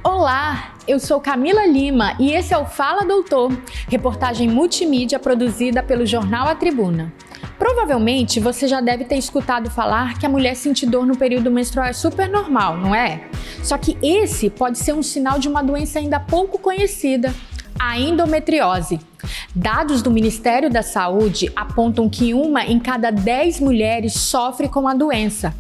Olá, eu sou Camila Lima e esse é o Fala Doutor, reportagem multimídia produzida pelo jornal A Tribuna. Provavelmente você já deve ter escutado falar que a mulher sentir dor no período menstrual é super normal, não é? Só que esse pode ser um sinal de uma doença ainda pouco conhecida, a endometriose. Dados do Ministério da Saúde apontam que 1 em cada 10 mulheres sofre com a doença.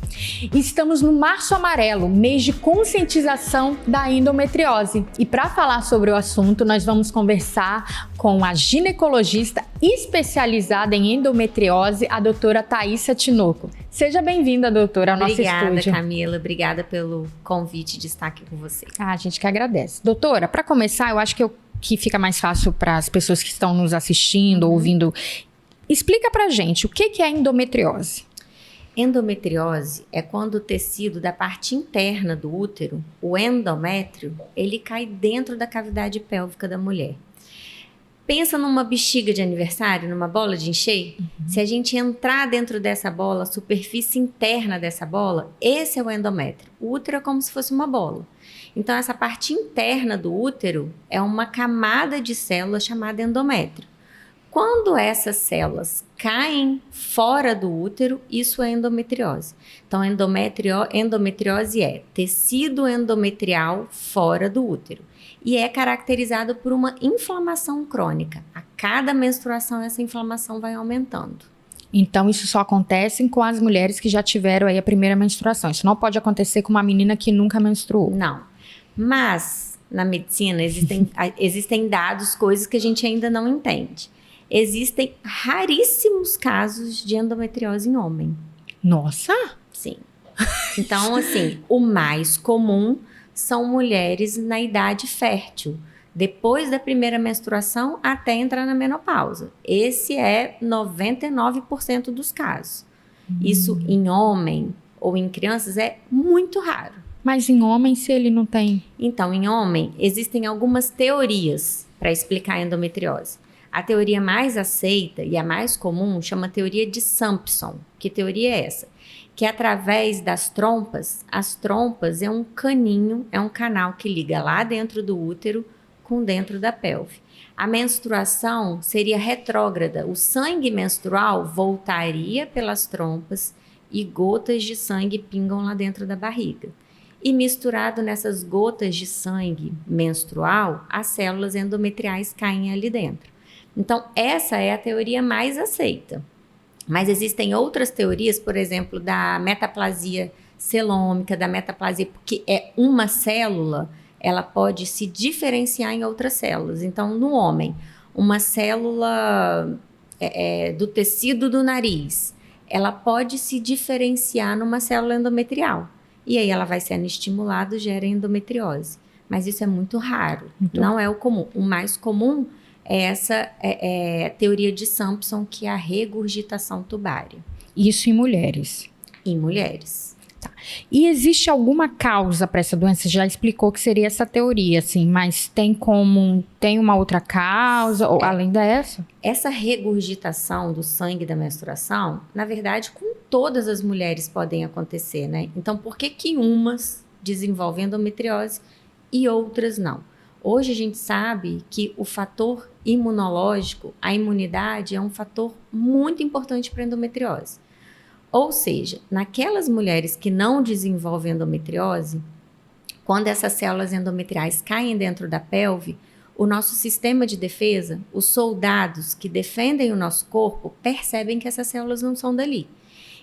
Estamos no Março Amarelo, mês de conscientização da endometriose. E para falar sobre o assunto, nós vamos conversar com a ginecologista especializada em endometriose, a doutora Thaísa Tinoco. Seja bem-vinda, doutora, ao nosso estúdio. Obrigada, Camila. Obrigada pelo convite de estar aqui com você. A gente que agradece. Doutora, para começar, eu acho que fica mais fácil para as pessoas que estão nos assistindo, ouvindo. Explica pra gente, o que é endometriose? Endometriose é quando o tecido da parte interna do útero, o endométrio, ele cai dentro da cavidade pélvica da mulher. Pensa numa bexiga de aniversário, numa bola de encher. Se a gente entrar dentro dessa bola, a superfície interna dessa bola, esse é o endométrio. O útero é como se fosse uma bola. Então, essa parte interna do útero é uma camada de células chamada endométrio. Quando essas células caem fora do útero, isso é endometriose. Então, endometriose é tecido endometrial fora do útero. E é caracterizado por uma inflamação crônica. A cada menstruação, essa inflamação vai aumentando. Então, isso só acontece com as mulheres que já tiveram aí a primeira menstruação. Isso não pode acontecer com uma menina que nunca menstruou. Não. Mas, na medicina, existem dados, coisas que a gente ainda não entende. Existem raríssimos casos de endometriose em homem. Nossa! Sim. Então, assim, o mais comum são mulheres na idade fértil, depois da primeira menstruação até entrar na menopausa. Esse é 99% dos casos. Isso em homem ou em crianças é muito raro. Mas em homem, se ele não tem? Então, em homem, existem algumas teorias para explicar a endometriose. A teoria mais aceita e a mais comum chama teoria de Sampson. Que teoria é essa? Que através das trompas, as trompas é um caninho, é um canal que liga lá dentro do útero com dentro da pelve. A menstruação seria retrógrada, o sangue menstrual voltaria pelas trompas e gotas de sangue pingam lá dentro da barriga. E misturado nessas gotas de sangue menstrual, as células endometriais caem ali dentro. Então, essa é a teoria mais aceita. Mas existem outras teorias, por exemplo, da metaplasia celômica, da metaplasia, porque é uma célula, ela pode se diferenciar em outras células. Então, no homem, uma célula do tecido do nariz, ela pode se diferenciar numa célula endometrial. E aí ela vai sendo estimulada, gera endometriose. Mas isso é muito raro, não é o comum. O mais comum é essa teoria de Sampson, que é a regurgitação tubária. Isso em mulheres? Em mulheres. Tá. E existe alguma causa para essa doença? Você já explicou que seria essa teoria, assim, mas tem uma outra causa, ou além dessa? Essa regurgitação do sangue da menstruação, na verdade, com todas as mulheres podem acontecer, né? Então, por que umas desenvolvem endometriose e outras não? Hoje a gente sabe que o fator imunológico, a imunidade, é um fator muito importante para a endometriose. Ou seja, naquelas mulheres que não desenvolvem endometriose, quando essas células endometriais caem dentro da pelve, o nosso sistema de defesa, os soldados que defendem o nosso corpo, percebem que essas células não são dali.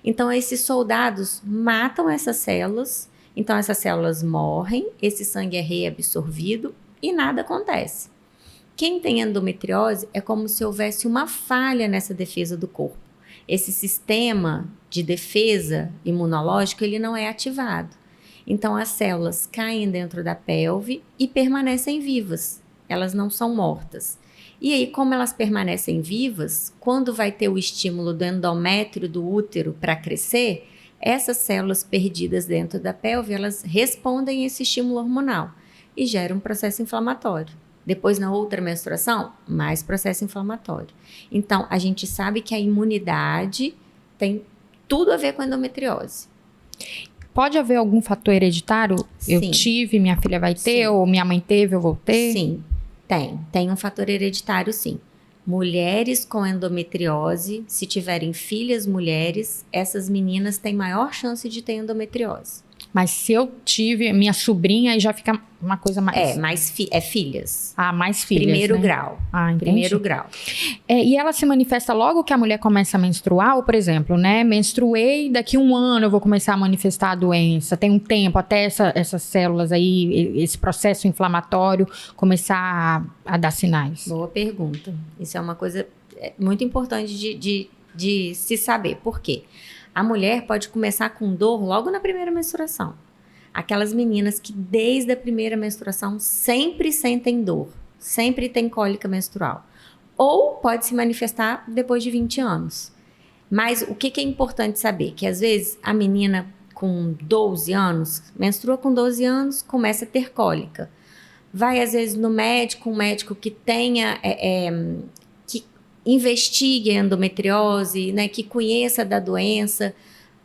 Então, esses soldados matam essas células, então essas células morrem, esse sangue é reabsorvido e nada acontece. Quem tem endometriose é como se houvesse uma falha nessa defesa do corpo. Esse sistema de defesa imunológico, ele não é ativado. Então, as células caem dentro da pelve e permanecem vivas. Elas não são mortas. E aí, como elas permanecem vivas, quando vai ter o estímulo do endométrio do útero para crescer, essas células perdidas dentro da pelve, elas respondem a esse estímulo hormonal e geram um processo inflamatório. Depois, na outra menstruação, mais processo inflamatório. Então, a gente sabe que a imunidade tem tudo a ver com a endometriose. Pode haver algum fator hereditário? Eu Sim. tive, minha filha vai ter, Sim. ou minha mãe teve, eu vou ter? Sim, tem um fator hereditário, sim. Mulheres com endometriose, se tiverem filhas mulheres, essas meninas têm maior chance de ter endometriose. Mas se eu tive minha sobrinha, aí já fica uma coisa mais... Mas filhas. mais filhas, Primeiro né? grau. Entendi. Primeiro grau. E ela se manifesta logo que a mulher começa a menstruar, ou, por exemplo, né? Menstruei, daqui 1 ano eu vou começar a manifestar a doença. Tem um tempo até essas células aí, esse processo inflamatório começar a dar sinais. Boa pergunta. Isso é uma coisa muito importante de se saber. Por quê? A mulher pode começar com dor logo na primeira menstruação. Aquelas meninas que desde a primeira menstruação sempre sentem dor, sempre tem cólica menstrual. Ou pode se manifestar depois de 20 anos. Mas o que é importante saber? Que às vezes a menina com 12 anos, menstrua com 12 anos, começa a ter cólica. Vai às vezes no médico, um médico que tenha... que investigue a endometriose, né, que conheça da doença.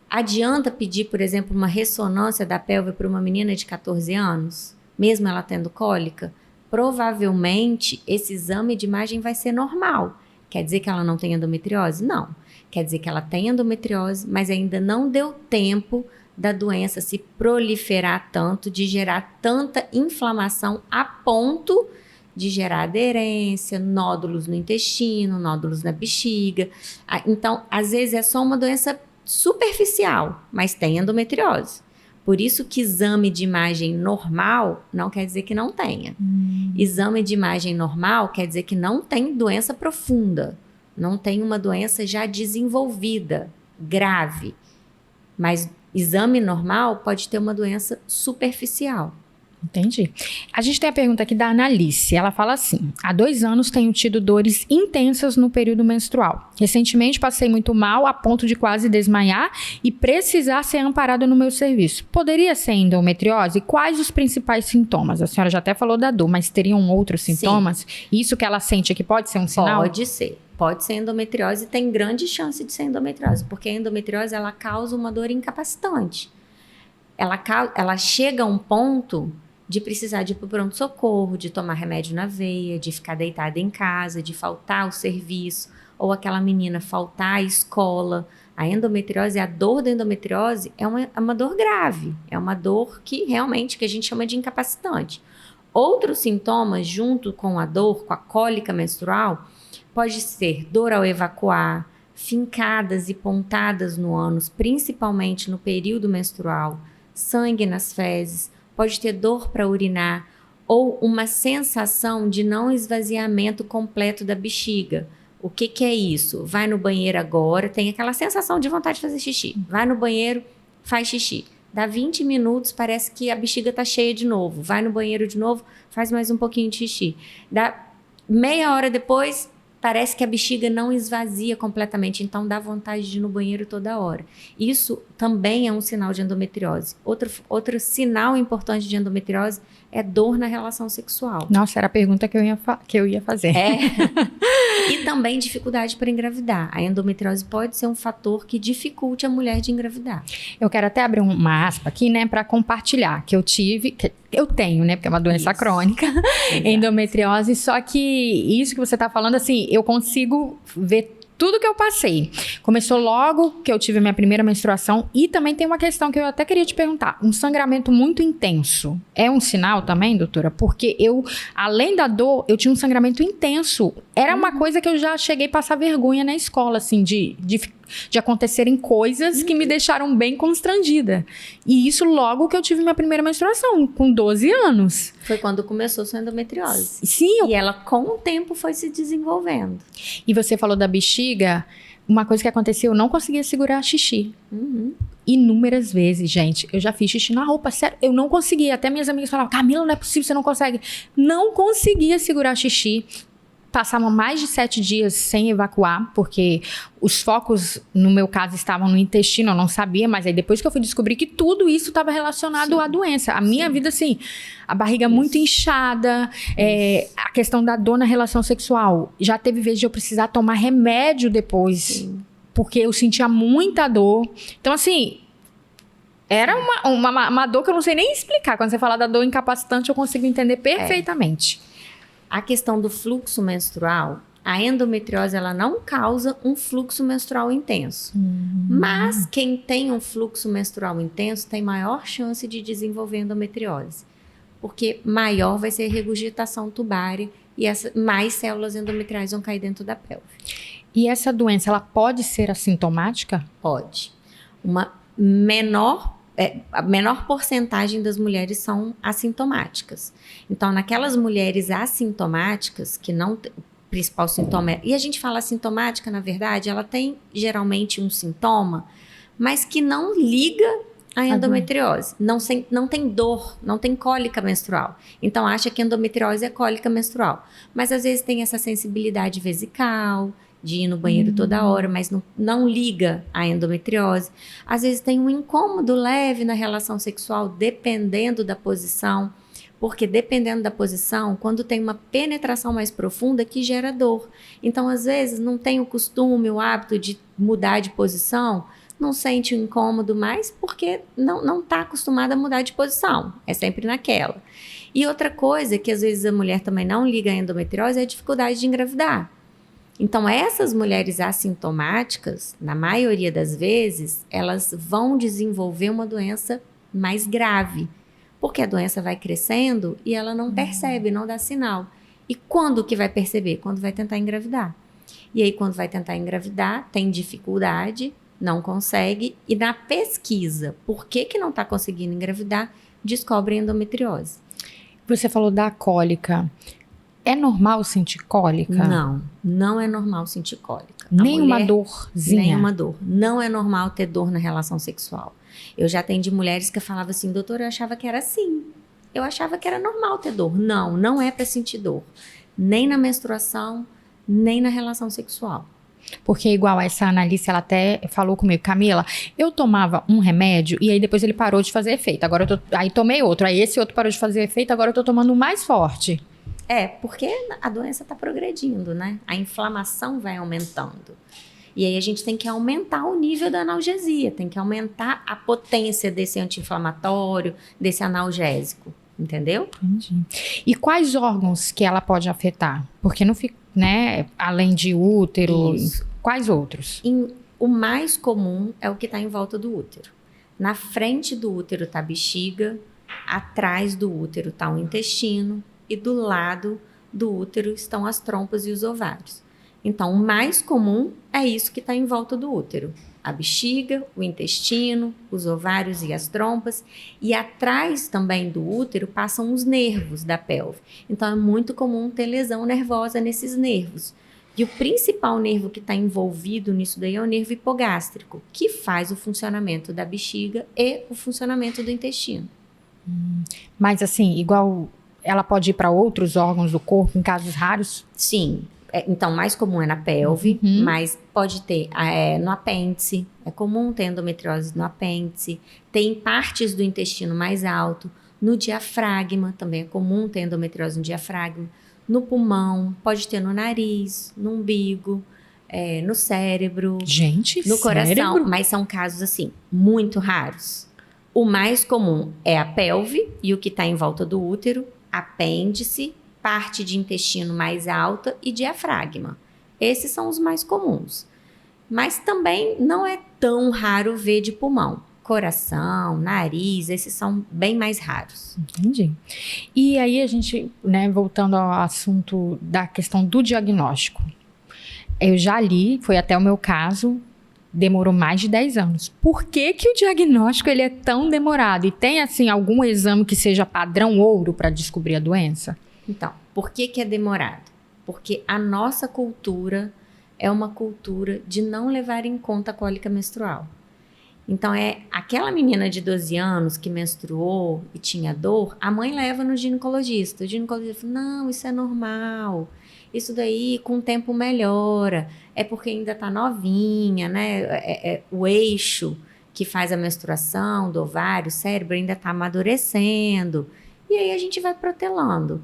Adianta pedir, por exemplo, uma ressonância da pelve para uma menina de 14 anos, mesmo ela tendo cólica? Provavelmente esse exame de imagem vai ser normal. Quer dizer que ela não tem endometriose? Não. Quer dizer que ela tem endometriose, mas ainda não deu tempo da doença se proliferar tanto, de gerar tanta inflamação a ponto de gerar aderência, nódulos no intestino, nódulos na bexiga. Então, às vezes é só uma doença superficial, mas tem endometriose. Por isso que exame de imagem normal não quer dizer que não tenha. Exame de imagem normal quer dizer que não tem doença profunda, não tem uma doença já desenvolvida, grave. Mas exame normal pode ter uma doença superficial. Entendi. A gente tem a pergunta aqui da Analice. Ela fala assim: há 2 anos tenho tido dores intensas no período menstrual. Recentemente passei muito mal a ponto de quase desmaiar e precisar ser amparada no meu serviço. Poderia ser endometriose? Quais os principais sintomas? A senhora já até falou da dor, mas teriam outros sintomas? Sim. Isso que ela sente aqui pode ser um sinal? Pode ser. Pode ser endometriose e tem grande chance de ser endometriose, porque a endometriose ela causa uma dor incapacitante. Ela chega a um ponto de precisar de ir para o pronto-socorro, de tomar remédio na veia, de ficar deitada em casa, de faltar ao serviço, ou aquela menina faltar à escola. A endometriose, a dor da endometriose é uma dor grave, é uma dor que realmente que a gente chama de incapacitante. Outros sintomas, junto com a dor, com a cólica menstrual, pode ser dor ao evacuar, fincadas e pontadas no ânus, principalmente no período menstrual, sangue nas fezes, pode ter dor para urinar ou uma sensação de não esvaziamento completo da bexiga. O que é isso? Vai no banheiro agora, tem aquela sensação de vontade de fazer xixi. Vai no banheiro, faz xixi. Dá 20 minutos, parece que a bexiga está cheia de novo. Vai no banheiro de novo, faz mais um pouquinho de xixi. Dá meia hora depois, parece que a bexiga não esvazia completamente, então dá vontade de ir no banheiro toda hora. Isso também é um sinal de endometriose. Outro sinal importante de endometriose é dor na relação sexual. Nossa, era a pergunta que eu ia fazer. E também dificuldade para engravidar. A endometriose pode ser um fator que dificulte a mulher de engravidar. Eu quero até abrir uma aspa aqui, né, para compartilhar que eu tenho, né, porque é uma doença crônica, endometriose, só que isso que você tá falando, assim, eu consigo ver tudo que eu passei. Começou logo que eu tive a minha primeira menstruação e também tem uma questão que eu até queria te perguntar. Um sangramento muito intenso é um sinal também, doutora? Porque eu, além da dor, eu tinha um sangramento intenso. Era uma coisa que eu já cheguei a passar vergonha na escola, assim, de acontecerem coisas que me deixaram bem constrangida. E isso logo que eu tive minha primeira menstruação, com 12 anos. Foi quando começou sua endometriose. Sim. E ela, com o tempo, foi se desenvolvendo. E você falou da bexiga. Uma coisa que aconteceu, eu não conseguia segurar xixi. Inúmeras vezes, gente. Eu já fiz xixi na roupa, sério. Eu não conseguia. Até minhas amigas falavam, Camila, não é possível, você não consegue. Não conseguia segurar xixi. Passavam mais de 7 dias sem evacuar, porque os focos, no meu caso, estavam no intestino, eu não sabia, mas aí depois que eu fui descobrir que tudo isso estava relacionado à doença. A minha vida, assim, a barriga muito inchada, a questão da dor na relação sexual. Já teve vezes de eu precisar tomar remédio depois, porque eu sentia muita dor. Então, assim, Era uma dor que eu não sei nem explicar. Quando você fala da dor incapacitante, eu consigo entender perfeitamente. A questão do fluxo menstrual, a endometriose ela não causa um fluxo menstrual intenso. Mas quem tem um fluxo menstrual intenso tem maior chance de desenvolver endometriose. Porque maior vai ser a regurgitação tubária e mais células endometriais vão cair dentro da pelve. E essa doença, ela pode ser assintomática? Pode. A menor porcentagem das mulheres são assintomáticas. Então, naquelas mulheres assintomáticas, que não... O principal sintoma é... E a gente fala assintomática, na verdade, ela tem geralmente um sintoma, mas que não liga à endometriose. Não tem dor, não tem cólica menstrual. Então, acha que endometriose é cólica menstrual. Mas, às vezes, tem essa sensibilidade vesical, de ir no banheiro toda hora, mas não liga à endometriose. Às vezes tem um incômodo leve na relação sexual, dependendo da posição, porque dependendo da posição, quando tem uma penetração mais profunda, que gera dor. Então, às vezes, não tem o costume, o hábito de mudar de posição, não sente o incômodo mais, porque não está acostumada a mudar de posição, é sempre naquela. E outra coisa que às vezes a mulher também não liga à endometriose é a dificuldade de engravidar. Então, essas mulheres assintomáticas, na maioria das vezes, elas vão desenvolver uma doença mais grave, porque a doença vai crescendo e ela não percebe, não dá sinal. E quando que vai perceber? Quando vai tentar engravidar. E aí, quando vai tentar engravidar, tem dificuldade, não consegue, e na pesquisa, por que não está conseguindo engravidar, descobre endometriose. Você falou da cólica. É normal sentir cólica? Não é normal sentir cólica. Nenhuma dorzinha? Nenhuma dor. Não é normal ter dor na relação sexual. Eu já atendi mulheres que falavam assim, doutora, eu achava que era assim. Eu achava que era normal ter dor. Não é para sentir dor. Nem na menstruação, nem na relação sexual. Porque igual essa analista, ela até falou comigo, Camila, eu tomava um remédio e aí depois ele parou de fazer efeito. Agora aí tomei outro, aí esse outro parou de fazer efeito, agora eu tô tomando um mais forte. Porque a doença está progredindo, né? A inflamação vai aumentando. E aí a gente tem que aumentar o nível da analgesia, tem que aumentar a potência desse anti-inflamatório, desse analgésico, entendeu? Entendi. E quais órgãos que ela pode afetar? Porque não fica, né? Além de útero, quais outros? O mais comum é o que está em volta do útero. Na frente do útero está a bexiga, atrás do útero está o intestino, e do lado do útero estão as trompas e os ovários. Então, o mais comum é isso que está em volta do útero. A bexiga, o intestino, os ovários e as trompas. E atrás também do útero passam os nervos da pelve. Então, é muito comum ter lesão nervosa nesses nervos. E o principal nervo que está envolvido nisso daí é o nervo hipogástrico, que faz o funcionamento da bexiga e o funcionamento do intestino. Mas assim, igual... Ela pode ir para outros órgãos do corpo em casos raros? Sim. Então, mais comum é na pelve, mas pode ter no apêndice. É comum ter endometriose no apêndice. Tem partes do intestino mais alto. No diafragma, também é comum ter endometriose no diafragma. No pulmão, pode ter no nariz, no umbigo, no cérebro. Gente, no coração. cérebro? Mas são casos, assim, muito raros. O mais comum é a pelve e o que está em volta do útero. Apêndice, parte de intestino mais alta e diafragma. Esses são os mais comuns. Mas também não é tão raro ver de pulmão. Coração, nariz, esses são bem mais raros. Entendi. E aí a gente, né, voltando ao assunto da questão do diagnóstico. Eu já li, foi até o meu caso, demorou mais de 10 anos. Por que o diagnóstico ele é tão demorado? E tem, assim, algum exame que seja padrão ouro para descobrir a doença? Então, por que é demorado? Porque a nossa cultura é uma cultura de não levar em conta a cólica menstrual. Então, aquela menina de 12 anos que menstruou e tinha dor, a mãe leva no ginecologista. O ginecologista fala, não, isso é normal. Isso daí, com o tempo, melhora. É porque ainda está novinha, né? O eixo que faz a menstruação do ovário, o cérebro, ainda está amadurecendo. E aí a gente vai protelando.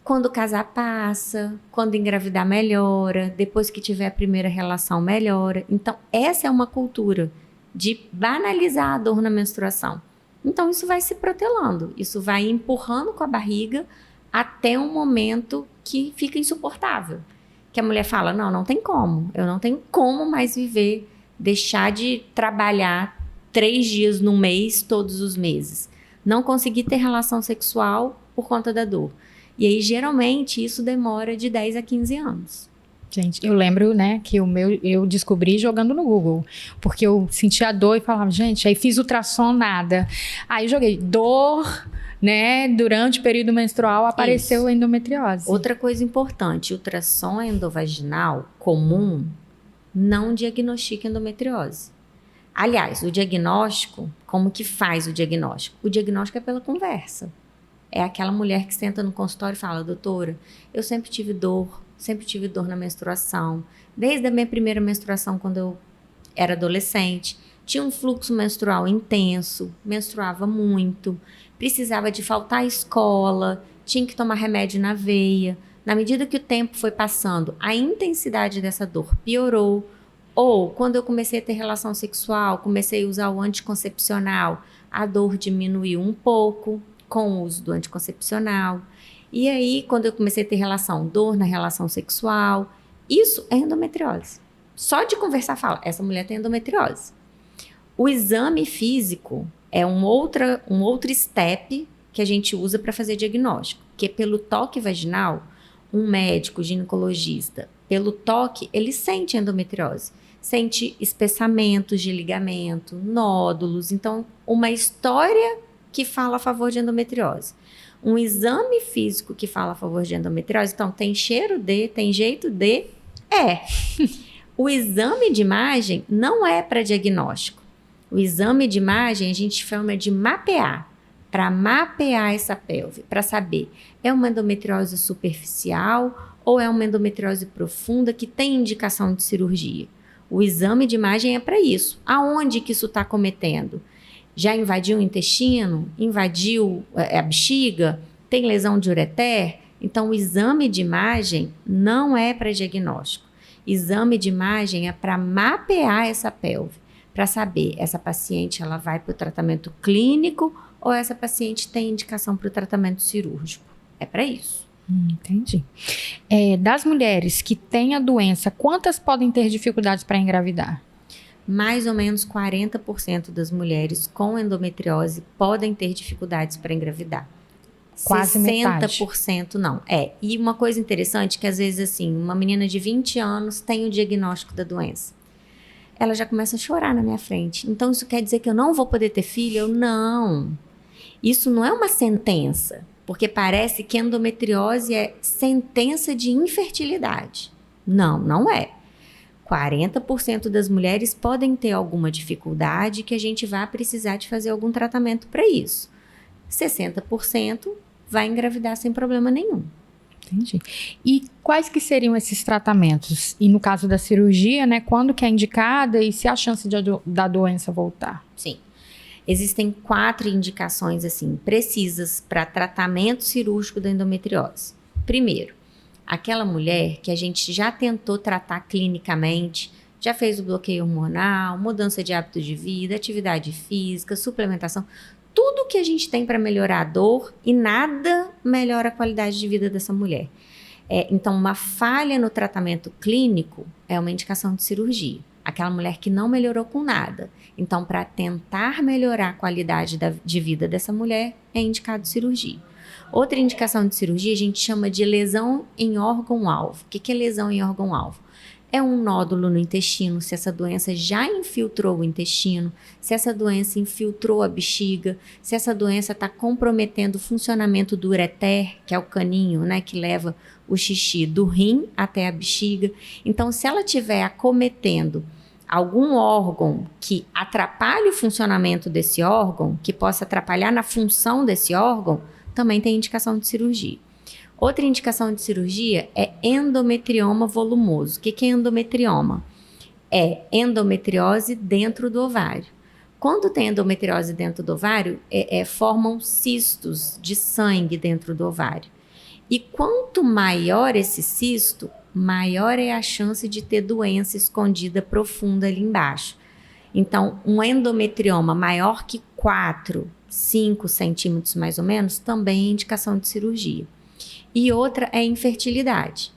Quando casar, passa. Quando engravidar, melhora. Depois que tiver a primeira relação, melhora. Então, essa é uma cultura de banalizar a dor na menstruação. Então, isso vai se protelando, isso vai empurrando com a barriga até um momento que fica insuportável. Que a mulher fala, não tem como, eu não tenho como mais viver, deixar de trabalhar 3 dias no mês, todos os meses. Não conseguir ter relação sexual por conta da dor. E aí, geralmente, isso demora de 10 a 15 anos. Gente, eu lembro, né, que eu descobri jogando no Google, porque eu sentia dor e falava, gente, aí fiz ultrassom, nada. Aí joguei dor, né, durante o período menstrual apareceu endometriose. Outra coisa importante, ultrassom endovaginal comum não diagnostica endometriose. Aliás, o diagnóstico, como que faz o diagnóstico? O diagnóstico é pela conversa. É aquela mulher que senta no consultório e fala, doutora, eu sempre tive dor na menstruação, desde a minha primeira menstruação, quando eu era adolescente, tinha um fluxo menstrual intenso, menstruava muito, precisava de faltar à escola, tinha que tomar remédio na veia. Na medida que o tempo foi passando, a intensidade dessa dor piorou, ou quando eu comecei a ter relação sexual, comecei a usar o anticoncepcional, a dor diminuiu um pouco com o uso do anticoncepcional. E aí, quando eu comecei a ter dor na relação sexual, isso é endometriose. Só de conversar, fala, essa mulher tem endometriose. O exame físico é um outro step que a gente usa para fazer diagnóstico, que é pelo toque vaginal, um médico ginecologista, pelo toque, ele sente endometriose. Sente espessamentos de ligamento, nódulos. Então, uma história que fala a favor de endometriose. Um exame físico que fala a favor de endometriose. Então, tem cheiro de, tem jeito de, O exame de imagem não é para diagnóstico. O exame de imagem a gente chama de mapear. Para mapear essa pelve, para saber, é uma endometriose superficial ou é uma endometriose profunda que tem indicação de cirurgia. O exame de imagem é para isso. Aonde que isso está cometendo? Já invadiu o intestino? Invadiu a bexiga? Tem lesão de ureter? Então, o exame de imagem não é para diagnóstico. Exame de imagem é para mapear essa pelve, para saber, essa paciente ela vai para o tratamento clínico ou essa paciente tem indicação para o tratamento cirúrgico. É para isso. Entendi. Das mulheres que têm a doença, quantas podem ter dificuldades para engravidar? Mais ou menos 40% das mulheres com endometriose podem ter dificuldades para engravidar. Quase 60% não. E uma coisa interessante que às vezes assim, uma menina de 20 anos tem o diagnóstico da doença. Ela já começa a chorar na minha frente. Então isso quer dizer que eu não vou poder ter filho? Não. Isso não é uma sentença, porque parece que endometriose é sentença de infertilidade. Não, não é. 40% das mulheres podem ter alguma dificuldade que a gente vai precisar de fazer algum tratamento para isso. 60% vai engravidar sem problema nenhum. Entendi. E quais que seriam esses tratamentos? E no caso da cirurgia, né, quando que é indicada e se há chance da doença voltar? Sim. Existem 4 indicações assim, precisas para tratamento cirúrgico da endometriose. Primeiro, aquela mulher que a gente já tentou tratar clinicamente, já fez o bloqueio hormonal, mudança de hábito de vida, atividade física, suplementação, tudo que a gente tem para melhorar a dor e nada melhora a qualidade de vida dessa mulher. Então, uma falha no tratamento clínico é uma indicação de cirurgia. Aquela mulher que não melhorou com nada. Então, para tentar melhorar a qualidade de vida dessa mulher, é indicado cirurgia. Outra indicação de cirurgia a gente chama de lesão em órgão-alvo. O que é lesão em órgão-alvo? É um nódulo no intestino, se essa doença já infiltrou o intestino, se essa doença infiltrou a bexiga, se essa doença está comprometendo o funcionamento do ureter, que é o caninho, né, que leva o xixi do rim até a bexiga. Então, se ela estiver acometendo algum órgão que atrapalhe o funcionamento desse órgão, que possa atrapalhar na função desse órgão, também tem indicação de cirurgia. Outra indicação de cirurgia é endometrioma volumoso. O que é endometrioma? É endometriose dentro do ovário. Quando tem endometriose dentro do ovário, formam cistos de sangue dentro do ovário. E quanto maior esse cisto, maior é a chance de ter doença escondida profunda ali embaixo. Então, um endometrioma maior que 4, 5 centímetros mais ou menos, também é indicação de cirurgia. E outra é infertilidade.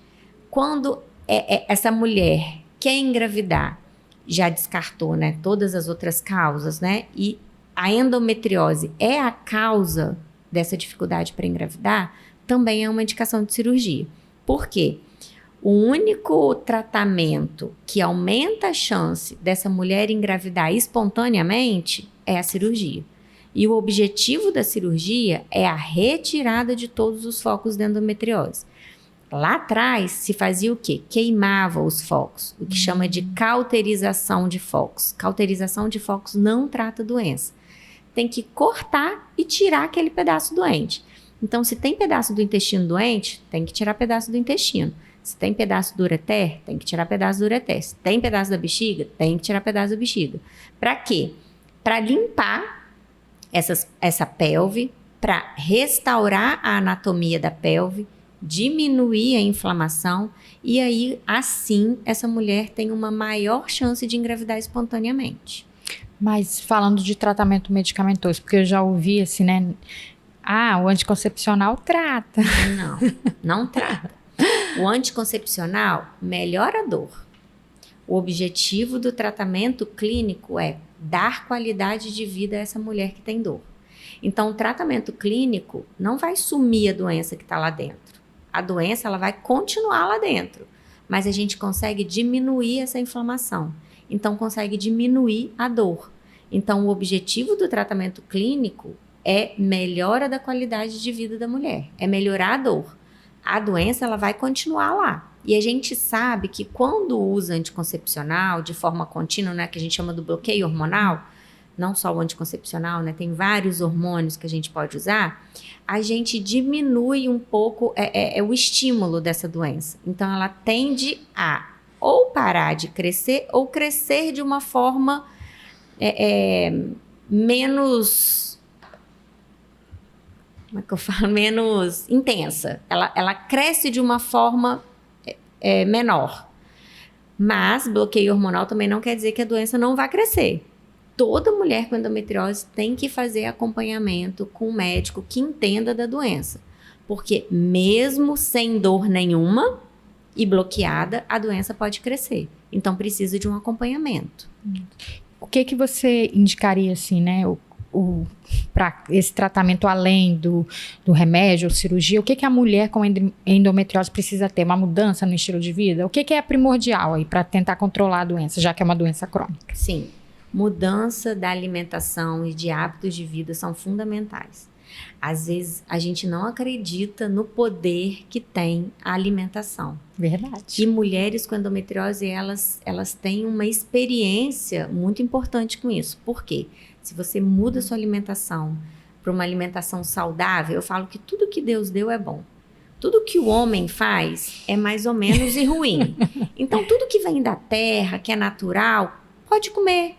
Quando essa mulher quer engravidar, já descartou, né, todas as outras causas, né, e a endometriose é a causa dessa dificuldade para engravidar, também é uma indicação de cirurgia. Por quê? O único tratamento que aumenta a chance dessa mulher engravidar espontaneamente é a cirurgia. E o objetivo da cirurgia é a retirada de todos os focos de endometriose. Lá atrás se fazia o quê? Queimava os focos, o que chama de cauterização de focos. Cauterização de focos não trata doença. Tem que cortar e tirar aquele pedaço doente. Então, se tem pedaço do intestino doente, tem que tirar pedaço do intestino. Se tem pedaço do ureter, tem que tirar pedaço do ureter. Se tem pedaço da bexiga, tem que tirar pedaço da bexiga. Para quê? Para limpar essa pelve, para restaurar a anatomia da pelve, diminuir a inflamação e aí, assim, essa mulher tem uma maior chance de engravidar espontaneamente. Mas falando de tratamento medicamentoso, porque eu já ouvi assim, né? O anticoncepcional trata. Não trata. O anticoncepcional melhora a dor. O objetivo do tratamento clínico é dar qualidade de vida a essa mulher que tem dor. Então, o tratamento clínico não vai sumir a doença que está lá dentro. A doença ela vai continuar lá dentro, mas a gente consegue diminuir essa inflamação. Então, consegue diminuir a dor. Então, o objetivo do tratamento clínico é melhora da qualidade de vida da mulher, é melhorar a dor. A doença ela vai continuar lá. E a gente sabe que quando usa anticoncepcional de forma contínua, né, que a gente chama do bloqueio hormonal, não só o anticoncepcional, né, tem vários hormônios que a gente pode usar, a gente diminui um pouco o estímulo dessa doença. Então, ela tende a ou parar de crescer ou crescer de uma forma menos... Como é que eu falo? Menos intensa. Ela cresce de uma forma menor. Mas bloqueio hormonal também não quer dizer que a doença não vai crescer. Toda mulher com endometriose tem que fazer acompanhamento com um médico que entenda da doença. Porque mesmo sem dor nenhuma e bloqueada, a doença pode crescer. Então precisa de um acompanhamento. O que você indicaria assim, né? Para esse tratamento além do remédio ou cirurgia, o que a mulher com endometriose precisa ter? Uma mudança no estilo de vida? O que é primordial aí para tentar controlar a doença, já que é uma doença crônica? Sim, mudança da alimentação e de hábitos de vida são fundamentais. Às vezes a gente não acredita no poder que tem a alimentação. Verdade. E mulheres com endometriose, elas têm uma experiência muito importante com isso. Por quê? Se você muda sua alimentação para uma alimentação saudável, eu falo que tudo que Deus deu é bom. Tudo que o homem faz é mais ou menos e ruim. Então, tudo que vem da terra, que é natural, pode comer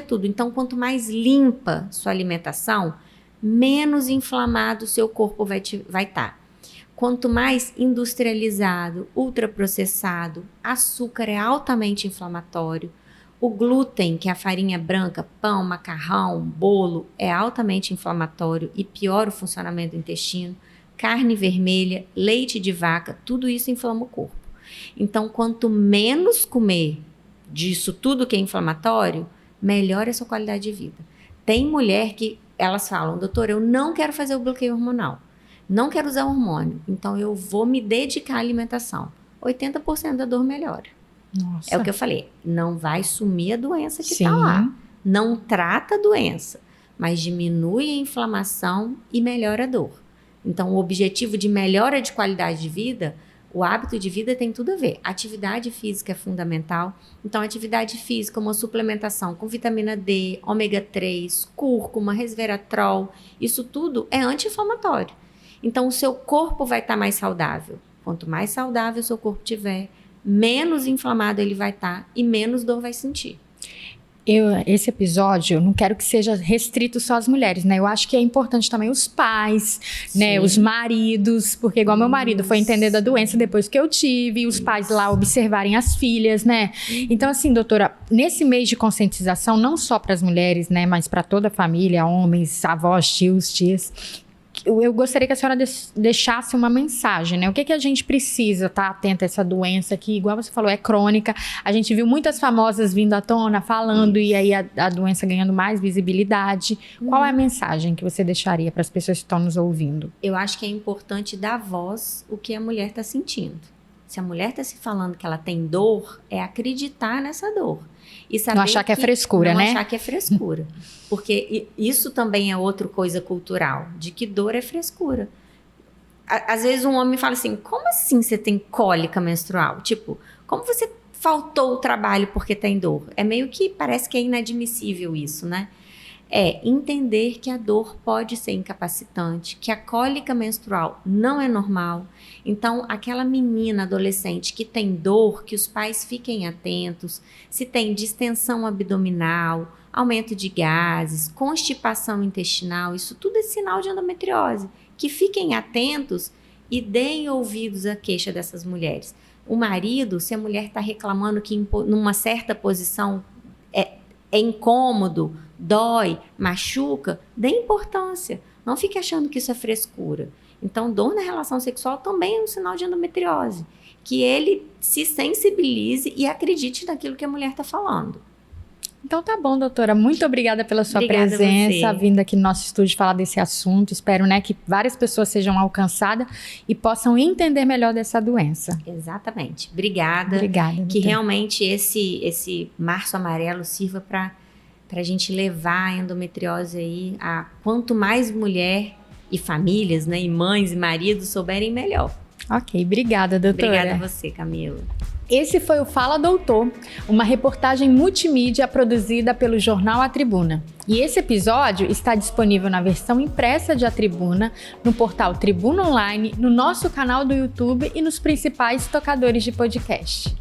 tudo. Então, quanto mais limpa sua alimentação, menos inflamado o seu corpo vai estar. Quanto mais industrializado, ultraprocessado, açúcar é altamente inflamatório. O glúten, que é a farinha branca, pão, macarrão, bolo, é altamente inflamatório e piora o funcionamento do intestino. Carne vermelha, leite de vaca, tudo isso inflama o corpo. Então, quanto menos comer disso tudo que é inflamatório, melhora a sua qualidade de vida. Tem mulher que elas falam, doutor, eu não quero fazer o bloqueio hormonal, não quero usar hormônio, então eu vou me dedicar à alimentação. 80% da dor melhora. Nossa. É o que eu falei, não vai sumir a doença que está lá. Não trata a doença, mas diminui a inflamação e melhora a dor. Então, o objetivo de melhora de qualidade de vida, o hábito de vida tem tudo a ver. Atividade física é fundamental. Então, atividade física, uma suplementação com vitamina D, ômega 3, cúrcuma, resveratrol, isso tudo é anti-inflamatório. Então, o seu corpo vai estar mais saudável. Quanto mais saudável o seu corpo tiver, menos inflamado ele vai estar e menos dor vai sentir. Esse episódio, eu não quero que seja restrito só às mulheres, né? Eu acho que é importante também os pais, né? Os maridos, porque igual meu marido foi entender da doença depois que eu tive, os pais lá observarem as filhas, né? Então, assim, doutora, nesse mês de conscientização, não só para as mulheres, né? Mas para toda a família, homens, avós, tios, tias, eu gostaria que a senhora deixasse uma mensagem, né? O que a gente precisa estar atenta a essa doença que, igual você falou, é crônica. A gente viu muitas famosas vindo à tona, falando, e aí a doença ganhando mais visibilidade. Qual é a mensagem que você deixaria para as pessoas que estão nos ouvindo? Eu acho que é importante dar voz o que a mulher está sentindo. Se a mulher está se falando que ela tem dor, é acreditar nessa dor. E saber não achar que é frescura, né? Não achar que é frescura. Porque isso também é outra coisa cultural, de que dor é frescura. Às vezes um homem fala assim, como assim você tem cólica menstrual? Tipo, como você faltou o trabalho porque tem dor? É meio que, parece que é inadmissível isso, né? É entender que a dor pode ser incapacitante, que a cólica menstrual não é normal. Então, aquela menina adolescente que tem dor, que os pais fiquem atentos, se tem distensão abdominal, aumento de gases, constipação intestinal, isso tudo é sinal de endometriose. Que fiquem atentos e deem ouvidos à queixa dessas mulheres. O marido, se a mulher está reclamando que numa certa posição é incômodo, dói, machuca, dê importância. Não fique achando que isso é frescura. Então, dor na relação sexual também é um sinal de endometriose. Que ele se sensibilize e acredite naquilo que a mulher está falando. Então tá bom, doutora. Muito obrigada pela sua Obrigada presença, vindo aqui no nosso estúdio falar desse assunto. Espero, né, que várias pessoas sejam alcançadas e possam entender melhor dessa doença. Exatamente. Obrigada. Obrigada, que doutora. realmente esse março amarelo sirva para a gente levar a endometriose aí a quanto mais mulher e famílias, né, e mães e maridos souberem, melhor. Ok, obrigada, doutora. Obrigada a você, Camila. Esse foi o Fala Doutor, uma reportagem multimídia produzida pelo jornal A Tribuna. E esse episódio está disponível na versão impressa de A Tribuna, no portal Tribuna Online, no nosso canal do YouTube e nos principais tocadores de podcast.